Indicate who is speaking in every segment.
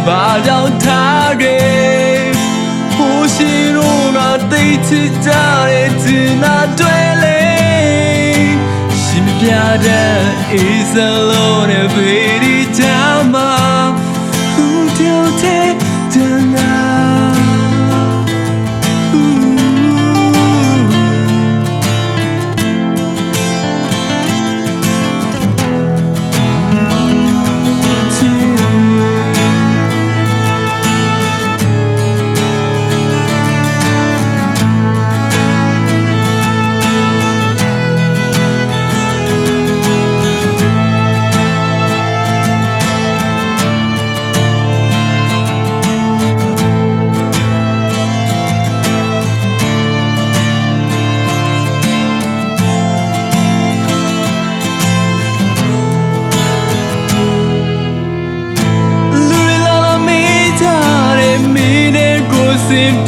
Speaker 1: 把脚踏给，呼吸中那对起家的只那对嘞，心飘的一生路的陪你家嘛，不丢的真啊。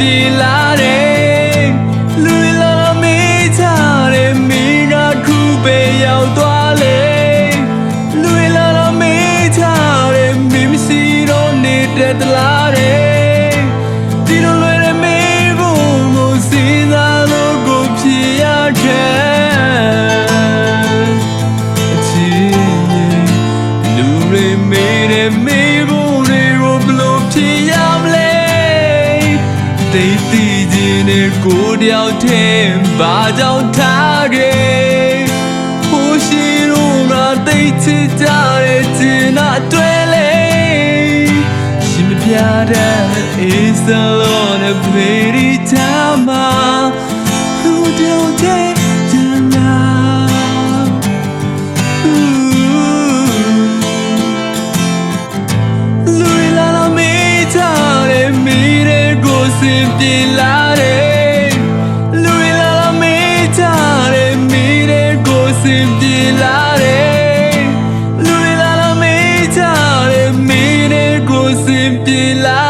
Speaker 1: ဒီလာတယ်လူလာမေးချတယ်မင်းကခုပဲရောက်သွားလေလူလာမေးချတယ်မင်းမရှိတော့နေတဲ့တလားတယ်ဒီလိုလွယ်တဲ့မေးဖို့ကိုစဉ်းစားလို့ကိုဖြစ်ရခဲ့အချစ်လူတွေမေးတဲ့မေးဖို့တွေကိုဘလို့ဖြစ်ရမလဲသိသိချင်းနဲ့ကိုတယောက်တည်းဘာကြောင့်ထားခဲ့ဟိုရှိတော့ငါသိချစ်ကြတဲ့ကျင်နာတွေ့လေရှင်မပြတဲ့အေးစလုံးနဲ့ပြေရီချာမှာဟိုတယောက်တည်းကျန်လာလူလာလာမေးချတဲ့မိတဲ့ကိုစင်ပြေလာတယ်လူလာလာမေးချတဲ့မိတဲ့ကိုစင်ပြေလာတယ်လူလာလာမေးချတဲ့မိတဲ့ကိုစင်ပြေလာ